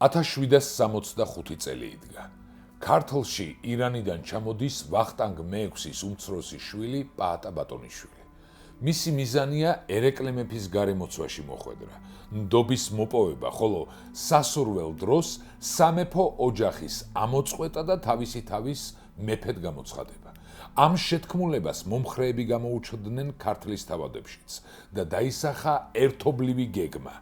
1765 წელი იდგა. ქართლში ირანიდან ჩამოდის ვახტანგ მე-6-ის უმცროსი შვილი პაატა ბატონიშვილი. მისი მიზანია ერეკლე მეფის გარემოცვაში მოხვედრა, ნდობის მოპოვება, ხოლო სასურველ დროს სამეფო ოჯახის ამოწყვეტა და თავისი თავის მეფედ გამოცხადება. ამ შეთქმულებას მომხრეები გამოუჩნდნენ ქართლის თავადებშიც და დაისახა ერთობლივი გეგმა,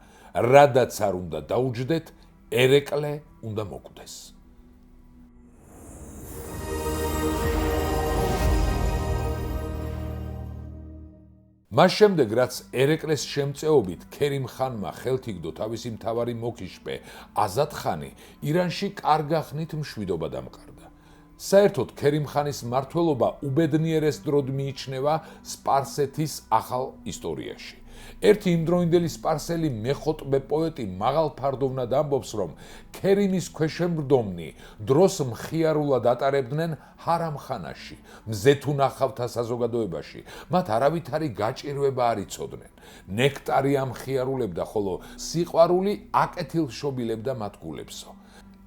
რადაც არ უნდა დაუჯდეთ, ერეკლე უნდა მოკვდეს. მას შემდეგ, რაც ერეკლეს შემწეობით ქერიმ ხანმა ხელთ იგდო თავისი მთავარი მოკიშპე აზად ხანი, ირანში კარგა ხნით მშვიდობა დამყარდა. საერთოდ ქერიმ ხანის მმართველობა უბედნიერეს დროდ მიიჩნევა სპარსეთის ახალ ისტორიაში. ერთი იმდროინდელი სპარსელი მეხოტბე პოეტი მაღალ ფარდოვნად ამბობს, რომ ქერიმის ქვეშემბრძოლნი დროს მხიარულად ატარებდნენ ჰარამხანაში, მზეთუნახავთა საზოგადოებაში, მათ არავითარი გაჭირვება არ იცოდნენ. ნექტარი ამხიარულებდა, ხოლო სიყვარული აკეთილშობილებდა მათ გულებსო.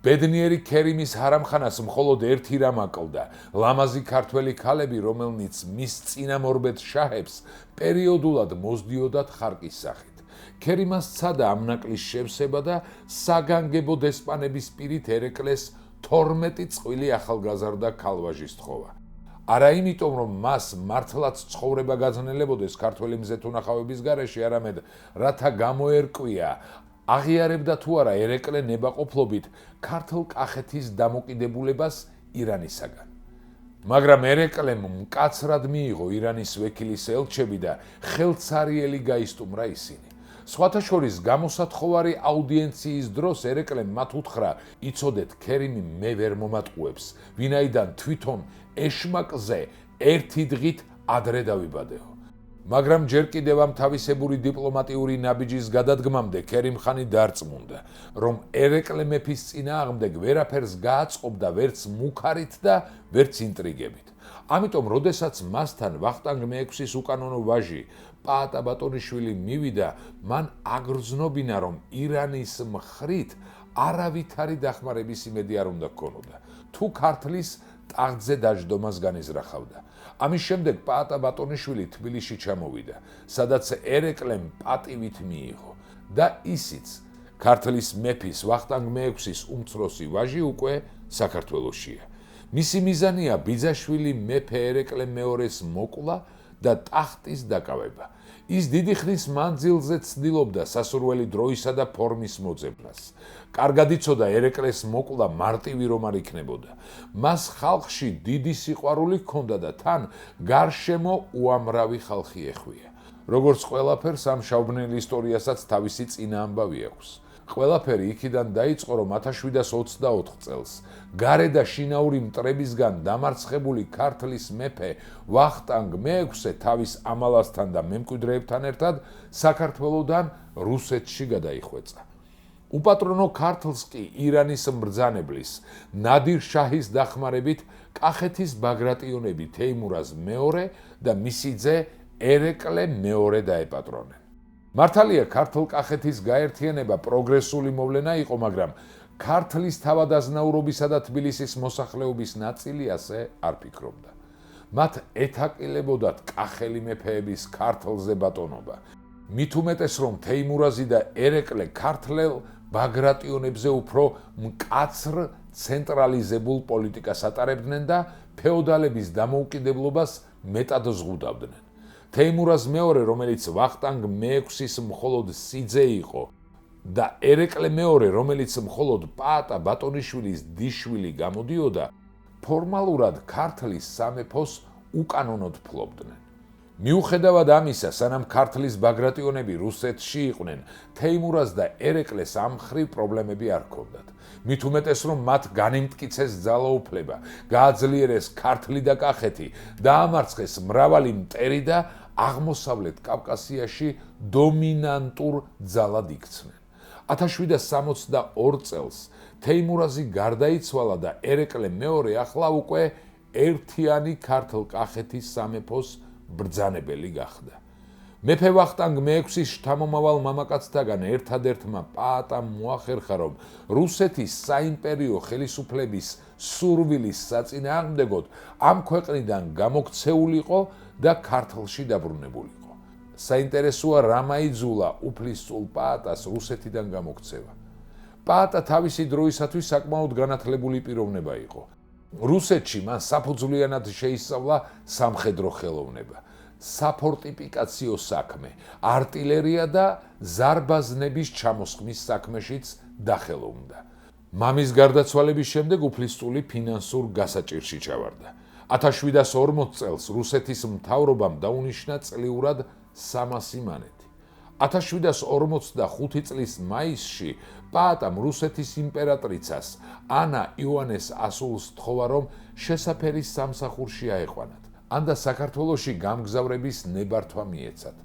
ბედნიერი ქერიმის ჰარამხანას მხოლოდ ერთი რამ აკლდა, ლამაზი ქართველი ქალები, რომელნიც მის წინამორბედ შაჰებს პერიოდულად მოსდიოდათ ხარკის სახით. ქერიმას სცადა ამ ნაკლის შევსება და საგანგებო დესპანების პირით ერეკლეს 12 წყვილი ახალგაზრდა ქალვაჟი სთხოვა. არა იმიტომ, რომ მას მართლაც ცხოვრება გაძნელებოდეს ქართველი მზეთუნახავების გარეშე, არამედ რათა გამოერკვია აღიარებდა თუ არა ერეკლე ნებაყოფლობით ქართლ-კახეთის დამოკიდებულებას ირანისაგან. მაგრამ ერეკლემ მკაცრად მიიღო ირანის ვექილის ელჩები და ხელცარიელი გაისტუმრა ისინი. სხვათა შორის გამოსათხოვარი აუდიენციის დროს ერეკლემ მათ უთხრა, იცოდეთ, ქერიმი მე ვერ მომატყუებს, ვინაიდან თვითონ ეშმაკზე ერთი დღით ადრე დავიბადეო. მაგრამ ჯერ კიდევ ამ თავისებური დიპლომატიური ნაბიჯის გადადგმამდე ქერიმ ხანი დარწმუნდა, რომ ერეკლე მეფის წინააღმდეგ ვერაფერს გააწყობდა ვერც მუქარით და ვერც ინტრიგებით. ამიტომ, როდესაც მასთან ვახტანგ მე-6-ის უკანონო ვაჟი პაატა ბატონიშვილი მივიდა, მან აგრძნობინა, რომ ირანის მხრით არავითარი დახმარების იმედი არ უნდა ჰქონოდა, თუ ქართლის ტახტზე დაждომას განიზრახავდა. ამის შემდეგ პაატა ბატონიშვილი თბილისში ჩამოვიდა, სადაც ერეკლემ პატივით მიიღო და ისიც ქართლის მეფის ვახტანგ მე-6-ის უმცროსი ვაჟი უკვე საქართველოშია. მისი მიზანია ბიძაშვილი მეფე ერეკლე მეორეს მოკლა და ტახტის დაკავება. ის დიდი ხნის მანძილზე ცდილობდა სასურველი დროისა და ფორმის მოძებნას. კარგად იცოდა ერეკლეს მოკლა მარტივი რომ არ იქნებოდა. მას ხალხში დიდი სიყვარული ჰქონდა და თან გარშემო უამრავი ხალხი ეხვია. როგორც ყველაფერს ამ შავბნელ ისტორიასაც თავისი წინა ამბავი აქვს. ყველაფერი იქიდან დაიწყო, რომ 1724 წელს გარე და შინაური მტრებისგან დამარცხებული ქართლის მეფე ვახტანგ მე-6 თავის ამალასთან და მემკვიდრეებთან ერთად საქართველოდან რუსეთში გადაიხვეწა. უპატრონო ქართლს კი ირანის მბრძანებლის ნადირ შაჰის დახმარებით კახეთის ბაგრატიონები თეიმურაზ მეორე და მისი ძე ერეკლე მეორე დაეპატრონენ. მართალია ქართლ-კახეთის გაერთიანება პროგრესული მოვლენა იყო, მაგრამ ქართლის თავადაზნაურობისა და თბილისის მოსახლეობის ნაწილი ასე არ ფიქრობდა. მათ ეთაკილებოდათ კახელი მეფეების ქართლზე ბატონობა. მით უმეტეს, რომ თეიმურაზი და ერეკლე ქართლელ ბაგრატიონებზე უფრო მკაცრ ცენტრალიზებულ პოლიტიკას ატარებდნენ და ფეოდალების დამოუკიდებლობას მეტად ზღუდავდნენ. თეიმურაზ მეორე, რომელიც ვახტანგ მე-6-ის მხოლოდ სიძე იყო და ერეკლე მეორე, რომელიც მხოლოდ პაატა ბატონიშვილის დიშვილი გამოდიოდა, ფორმალურად ქართლის სამეფოს უკანონოდ ფლობდნენ. მიუხედავად ამისა, სანამ ქართლის ბაგრატიონები რუსეთში იყვნენ, თეიმურაზ და ერეკლეს ამ მხრივ პრობლემები არ ჰქონდათ. მით უმეტეს, რომ მათ განიმტკიცეს ძალაუფლება, გააძლიერეს ქართლი და კახეთი, დაამარცხეს მრავალი მტერი და აღმოსავლეთ კავკასიაში დომინანტურ ძალად იქცნენ. 1762 წელს თეიმურაზი გარდაიცვალა და ერეკლე მეორე ახლა უკვე ერთიანი ქართლ-კახეთის სამეფოს ბრძანებელი გახდა. მეფე ვახტანგ მე-6-ის შთამომავალ მამაკაცთაგან ერთადერთმა პაატამ მოახერხა, რომ რუსეთის საიმპერიო ხელისუფლების სურვილის საწინააღმდეგოდ ამ ქვეყნიდან გამოქცეულიყო და ქართლში დაბრუნებულიყო. საინტერესოა რა მაიძულა უფლისწულ პაატას რუსეთიდან გამოქცევა. პაატა თავისი დროისათვის საკმაოდ განათლებული პიროვნება იყო. რუსეთში მან საფუძვლიანად შეისწავლა სამხედრო ხელოვნება, საფორტიფიკაციო საქმე, არტილერია და ზარბაზნების ჩამოსხმის საქმეშიც დახელოვნდა. მამის გარდაცვალების შემდეგ უფლისწული ფინანსურ გასაჭირში ჩავარდა. 1740 წელს რუსეთის მთავრობამ დაუნიშნა წლიურად 300 მანეთი. 1745 წლის მაისში პაატამ რუსეთის იმპერატრიცას ანა იოანეს ასულს თხოვა, რომ შესაფერის სამსახურში აეყვანათ. ანდა საქართველოში გამგზავრების ნებართვა მიეცათ.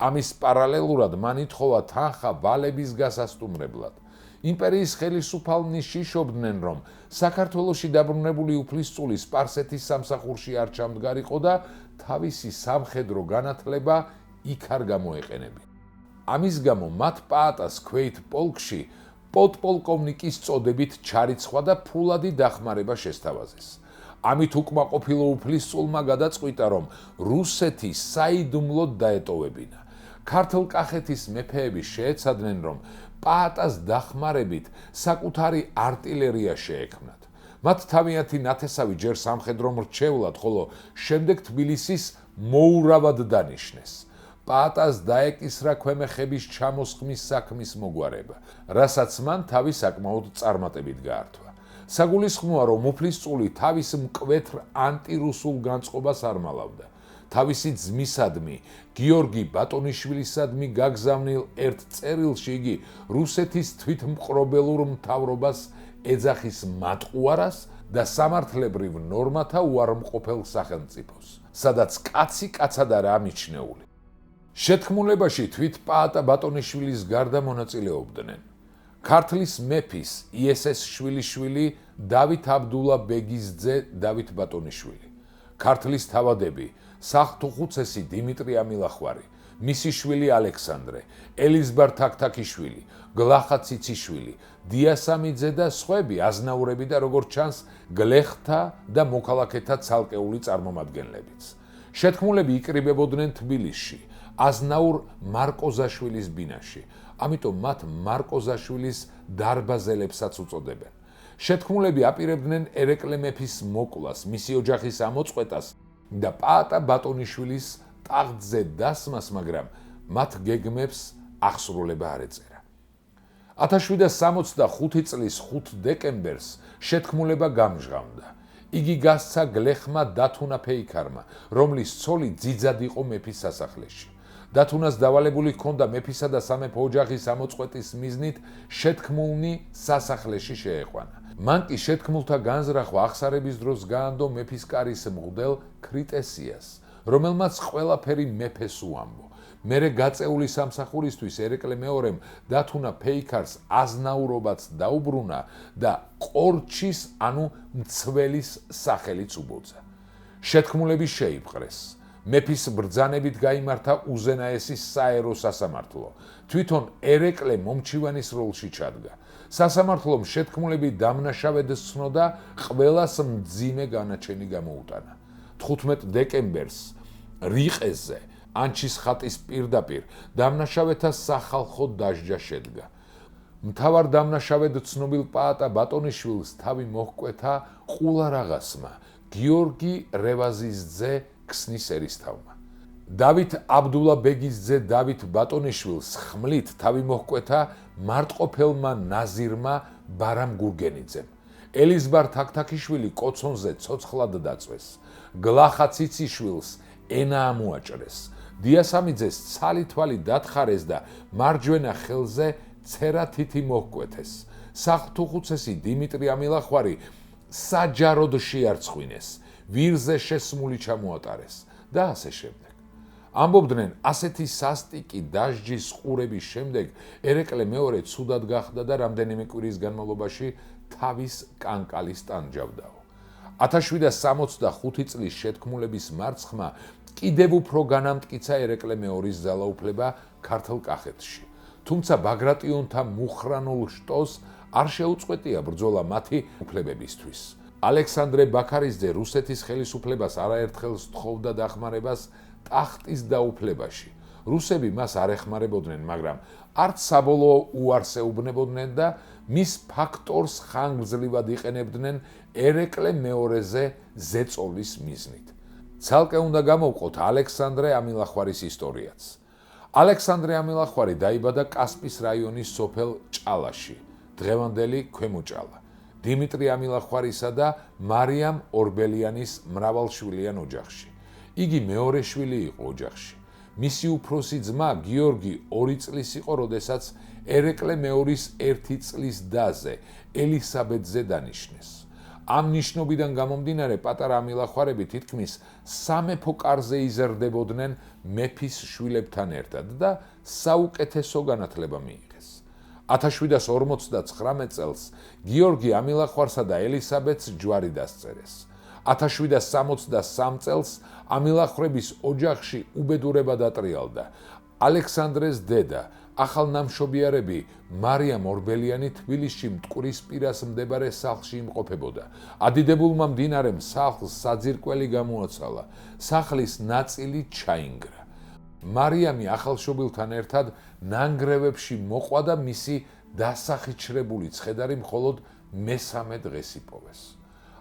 ამის პარალელურად მან ითხოვა თანხა ვალების გასასტუმრებლად. იმპერიის ხელისუფალნი შიშობდნენ, რომ საქართველოში დაბრუნებული უფლისწული სპარსეთის სამსახურში არ ჩამდგარიყო და თავისი სამხედრო განათლება იქ არ გამოეყენებინა. ამის გამო მათ პაატას ქვეით პოლკში პოდპოლკოვნიკის წოდებით ჩარიცხვა და ფულადი დახმარება შესთავაზეს. ამით უკმაყოფილო უფლისწულმა გადაწყვიტა, რომ რუსეთი საიდუმლოდ დაეტოვებინა. ქართლ-კახეთის მეფეები შეეცადნენ, რომ პაატას დახმარებით საკუთარი არტილერია შეექმნათ. მათ თავიანთი ნათესავი ჯერ სამხედრო მრჩევლად, ხოლო შემდეგ თბილისის მოურავად დანიშნეს. პაატას დაეკისრა ქვემეხების ჩამოსხმის საქმის მოგვარება, რასაც მან თავი საკმაოდ წარმატებით გაართვა. საგულისხმოა, რომ უფლისწული თავის მკვეთრ ანტირუსულ განწყობას არ მალავდა. თავისი ძმისადმი, გიორგი ბატონიშვილისადმი გაგზავნილ ერთ წერილში იგი რუსეთის თვითმპყრობელურ მთავრობას ეძახის მატყუარას და სამართლებრივ ნორმათა უარმყოფელ სახელმწიფოს, სადაც კაცი კაცად არაა მიჩნეული. შეთქმულებაში თვით პაატა ბატონიშვილის გარდა მონაწილეობდნენ ქართლის მეფის იესეს შვილიშვილი დავით აბდულა ბეგის ძე დავით ბატონიშვილი, ქართლის თავადები სახლთუხუცესი დიმიტრი ამილახვარი, მისი შვილი ალექსანდრე, ელიზბარ თაქთაქიშვილი, გლახა ციციშვილი, დიასამიძე და სხვები აზნაურები და როგორც ჩანს გლეხთა და მოქალაქეთა ცალკეული წარმომადგენლებიც. შეთქმულები იკრიბებოდნენ თბილისში, აზნაურ მარკოზაშვილის ბინაში, ამიტომ მათ მარკოზაშვილის დარბაზელებსაც უწოდებენ. შეთქმულები აპირებდნენ ერეკლე მეფის მოკვლას, მისი ოჯახის ამოწყვეტას და პაატა ბატონიშვილის ტახტზე დასმას, მაგრამ მათ გეგმებს აღსრულება არ ეწერა. 1765 წლის 5 დეკემბერს შეთქმულება გამჟღავნდა. იგი გასცა გლეხმა დათუნა ფეიქარმა, რომლის ცოლი ძიძად იყო მეფის სასახლეში. დათუნას დავალებული ჰქონდა მეფისა და სამეფო ოჯახის ამოწყვეტის მიზნით შეთქმულნი სასახლეში შეეყვანა. მან კი შეთქმულთა განზრახვა აღსარების დროს გაანდო მეფის კარის მღვდელ ქრიტესიას, რომელმაც ყველაფერი მეფეს უამბო. მერე გაწეული სამსახურისთვის ერეკლე მეორემ დათუნა ფეიქარს აზნაურობაც დაუბრუნა და ყორჩის, ანუ მცველის სახელიც უბოძა. შეთქმულები შეიპყრეს. მეფის ბრძანებით გაიმართა უზენაესი საერო სასამართლო. თვითონ ერეკლე მომჩივანის როლში ჩადგა. სასამართლომ შეთქმულები დამნაშავედ ცნო და ყველას მძიმე განაჩენი გამოუტანა. 15 დეკემბერს რიყეზე, ანჩის ხატის პირდაპირ, დამნაშავეთა სახალხო დასჯა შედგა. მთავარ დამნაშავედ ცნობილ პაატა ბატონიშვილს თავი მოჰკვეთა ყულარაღასმა, გიორგი რევაზის ძე ქსნის ერისთავმა. დავით აბდულა ბეგის ძე დავით ბატონიშვილს ხმლით თავი მოჰკვეთა მარტყოფელმა ნაზირმა ბარამ გურგენიძემ. ელიზბარ თაქთაქიშვილი კოცონზე ცოცხლად დაწვეს. გლახა ციციშვილს ენა ამოაჭრეს. დიასამიძეს ცალი თვალი დათხარეს და მარჯვენა ხელზე ცერა თითი მოჰკვეთეს. სახლთუხუცესი დიმიტრი ამილახვარი საჯაროდ შეარცხვინეს. ვირზე შესმული ჩამოატარეს და ასე შემდეგ. ამბობდნენ, ასეთი სასტიკი დასჯის ყურების შემდეგ ერეკლე მეორე ცუდად გახდა და რამდენიმე კვირის განმავლობაში თავის კანკალის ტანჯავდაო. 1765 წლის შეთქმულების მარცხმა კიდევ უფრო განამტკიცა ერეკლე მეორის ძალაუფლება ქართლ კახეთში. თუმცა ბაგრატიონთა მუხრანულ შტოს არ შეუწყვეტია ბრძოლა მათი უფლებებისთვის. ალექსანდრე ბაქარიძე რუსეთის ხელისუფლებას არაერთხელ სთხოვდა დახმარებას ტახტის დაუფლებაში. რუსები მას არ ეხმარებოდნენ, მაგრამ არც საბოლოო უარს ეუბნებოდნენ და მის ფაქტორს ხანგრძლივად იყენებდნენ ერეკლე მეორეზე ზეწოლის მიზნით. ცალკე უნდა გამოვყოთ ალექსანდრე ამილახვარის ისტორიაც. ალექსანდრე ამილახვარი დაიბადა კასპის რაიონის სოფელ ჭალაში, დღევანდელი ქვემო ჭალა. დიმიტრი ამილახვარისა და მარიამ ორბელიანის მრავალშვილიან ოჯახში. იგი მეორე შვილი იყო ოჯახში. მისი უფროსი ძმა გიორგი 2 წლის იყო, როდესაც ერეკლე მეორის 1 წლის დაზე ელისაბედზე დანიშნეს. ამ ნიშნობიდან გამომდინარე პატარა ამილახვარები თითქმის სამეფო კარზე იზრდებოდნენ მეფის შვილებთან ერთად და საუკეთესო განათლება მიიღეს. 1759 წელს გიორგი ამილახვარსა და ელისაბედს ჯვარი დასწერეს. 1763 წელს ამილახვრების ოჯახში უბედურება დატრიალდა. ალექსანდრეს დედა, ახალნამშობიარები მარიამ ორბელიანი თბილისში მტკვრის პირას მდებარე სახლში იმყოფებოდა. ადიდებულმა მდინარემ სახლს საძირკველი გამოაცალა. სახლის ნაწილი ჩაინგრა. მარიამი ახალშობილთან ერთად ნანგრევებში მოყვა და მისი დასახიჩრებული ცხედარი მხოლოდ მესამე დღეს იპოვეს.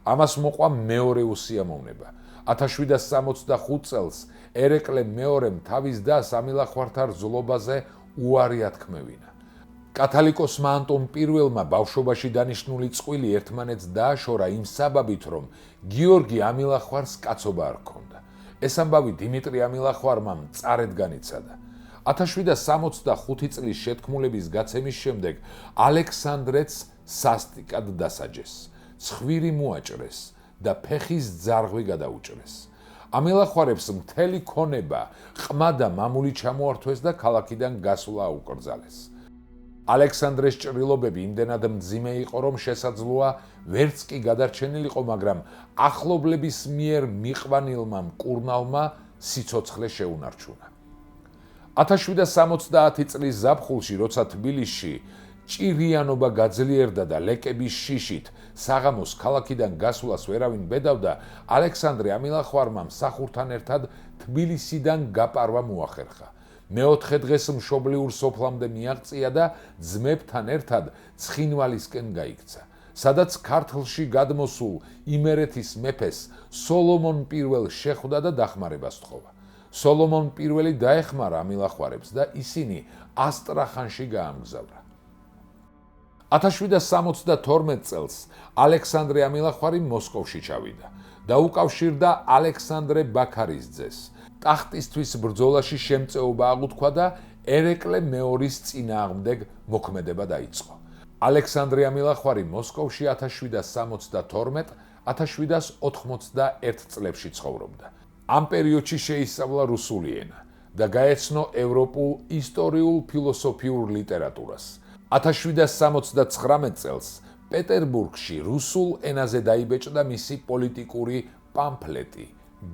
ამას მოყვა მეორე უსიამოვნება. 1765 წელს ერეკლე მეორემ თავის დას ამილახვართა რძლობაზე უარი ათქმევინა. კათალიკოსმა ანტონ პირველმა ბავშვობაში დანიშნული წყვილი ერთმანეთს დააშორა იმ საბაბით, რომ გიორგი ამილახვარს კაცობა არ ჰქონდა. ეს ამბავი დიმიტრი ამილახვარმა მწარედ განიცადა. 1765 წლის შეთქმულების გაცემის შემდეგ ალექსანდრეც სასტიკად დასაჯეს. ცხვირი მოაჭრეს და ფეხის ძარღვი გადაუჭრეს. ამილახვარებს მთელი ქონება, ყმა და მამული ჩამოართვეს და ქალაქიდან გასვლა აუკრძალეს. ალექსანდრეს ჭრილობები იმდენად მძიმე იყო, რომ შესაძლოა ვერც კი გადარჩენილიყო, მაგრამ ახლობლების მიერ მიყვანილმა მკურნალმა სიცოცხლე შეუნარჩუნა. 1770 წლის ზაფხულში, როცა თბილისში ჭირიანობა გაძლიერდა და ლეკების შიშით საღამოს ქალაქიდან გასვლას ვერავინ ბედავდა, ალექსანდრე ამილახვარმა მსახურთან ერთად თბილისიდან გაპარვა მოახერხა. მეოთხე დღეს მშობლიურ სოფლამდე მიაღწია და ძმებთან ერთად ცხინვალისკენ გაიქცა, სადაც ქართლში გადმოსულ იმერეთის მეფეს სოლომონ პირველს შეხვდა და დახმარებას თხოვა. სოლომონ პირველი დაეხმარა ამილახვარებს და ისინი ასტრახანში გაამგზავრა. 1772 წელს ალექსანდრე ამილახვარი მოსკოვში ჩავიდა და უკავშირდა ალექსანდრე ბაქარიძეს. ტახტისთვის ბრძოლაში შემწეობა აღუთქვა და ერეკლე მეორის წინააღმდეგ მოქმედება დაიწყო. ალექსანდრე ამილახვარი მოსკოვში 1772-1791 წლებში ცხოვრობდა. ამ პერიოდში შეისწავლა რუსული ენა და გაეცნო ევროპულ ისტორიულ ფილოსოფიურ ლიტერატურას. 1779 წელს პეტერბურგში რუსულ ენაზე დაიბეჭდა მისი პოლიტიკური პამფლეტი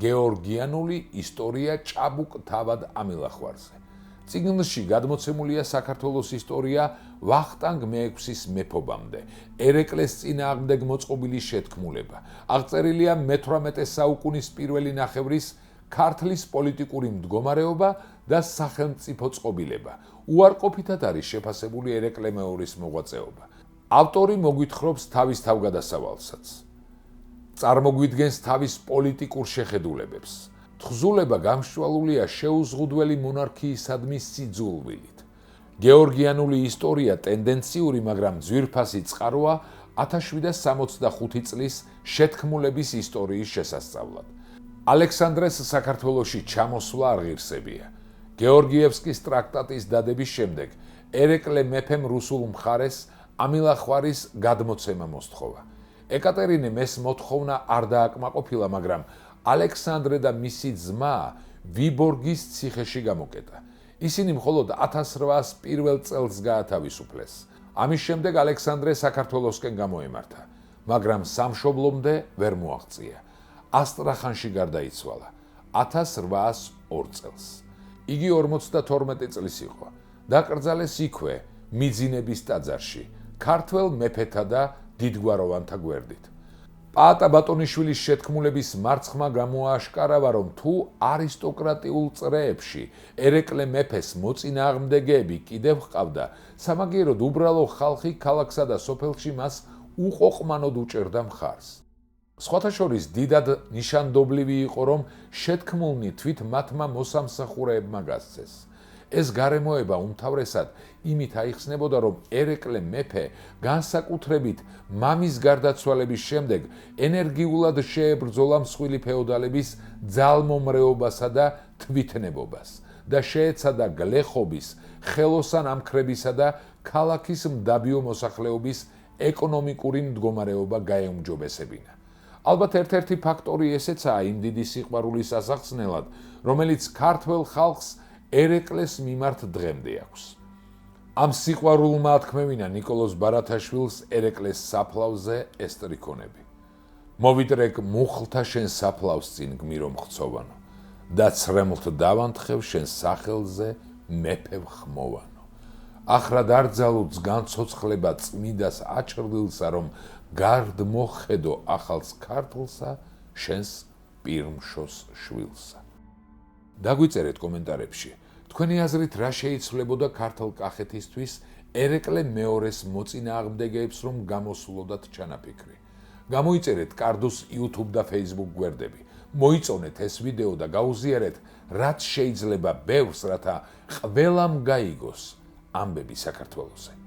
გეორგიანული ისტორია ჭაბუკ თავად ამილახვარზე. წიგნში გადმოცემულია საქართველოს ისტორია ვახტანგ მე-6-ის მეფობამდე, ერეკლეს წინააღმდეგ მოწყობილი შეთქმულება. აღწერილია მე-18 საუკუნის პირველი ნახევრის ქართლის პოლიტიკური მდგომარეობა და სახელმწიფო წყობილება. უარყოფითად არის შეფასებული ერეკლე მეორის მოღვაწეობა. ავტორი მოგვითხრობს თავის თავგადასავალსაც. წარმოგვიდგენს თავის პოლიტიკურ შეხედულებებს. თხზულება გამსჭვალულია შეუზღუდველი მონარქიისადმი სიძულვილით. გეორგიანული ისტორია ტენდენციური, მაგრამ ძვირფასი წყაროა 1765 წლის შეთქმულების ისტორიის შესასწავლად. ალექსანდრეს საქართველოში ჩამოსვლა არ ღირსებია. გეორგიევსკის ტრაქტატის დადების შემდეგ ერეკლე მეფემ რუსულ მხარეს ამილახვარის გადმოცემა მოსთხოვა. ეკატერინემ ეს მოთხოვნა არ დააკმაყოფილა, მაგრამ ალექსანდრე და მისი ძმა ვიბორგის ციხეში გამოკეტა. ისინი მხოლოდ 1801 წელს გაათავისუფლეს. ამის შემდეგ ალექსანდრე საქართველოსკენ გამოემართა. მაგრამ სამშობლომდე ვერ მოაღწია. ასტრახანში გარდაიცვალა 1802 წელს. იგი 52 წლის იყო. დაკრძალეს იქვე, მიძინების ტაძარში, ქართველ მეფეთა და დიდგვაროვანთა გვერდით. პაატა ბატონიშვილის შეთქმულების მარცხმა გამოააშკარავა, რომ თუ არისტოკრატიულ წრეებში ერეკლე მეფეს მოწინააღმდეგეები კიდევ ჰყავდა, სამაგიეროდ უბრალო ხალხი ქალაქსა და სოფელში მას უყოყმანოდ უჭერდა მხარს. სხვათა შორის დიდად ნიშანდობლივი იყო, რომ შეთქმულნი თვით მათმა მოსამსახურეებმა გასცეს. ეს გარემოება უმთავრესად იმით აიხსნებოდა, რომ ერეკლე მეფე განსაკუთრებით მამის გარდაცვალების შემდეგ ენერგიულად შეებრძოლა მსხვილი ფეოდალების ძალმომრეობასა და თვითნებობას და შეეცადა გლეხობის, ხელოსან ამქრებისა და ქალაქის მდაბიო მოსახლეობის ეკონომიკური მდგომარეობა გაეუმჯობესებინა. ალბათ ერთ-ერთი ფაქტორი ესეცაა იმ დიდი სიყვარულის ასახსნელად, რომელიც ქართველ ხალხს ერეკლეს მიმართ დღემდე აქვს. ამ სიყვარულმა ათქმევინა ნიკოლოზ ბარათაშვილს ერეკლეს საფლავზე ეს ტრიქონები. მოვიტრეკ მუხლთა შენ საფლავს წინ გმირო მხცოვანო და ცრემლთ დავანთხევ შენ სახელზე მეფე ხმოვანო. ახრად არ ძალუც განცოცხლება წმიდას აჭრდილსა, რომ გარდ მოხედო ახალს ქართლსა, შენს პირმშოს შვილსა. დაგვიწერეთ კომენტარებში, თქვენი აზრით რა შეიცვლებოდა ქართლ-კახეთისთვის ერეკლე მეორეს მოწინააღმდეგეებს, რომ გამოსულოდათ ჩანაფიქრი. გამოიწერეთ კარდუს YouTube და Facebook გვერდები. მოიწონეთ ეს ვიდეო და გაუზიარეთ, რაც შეიძლება ბევრს, რათა ყველამ გაიგოს ამბები საქართველოზე.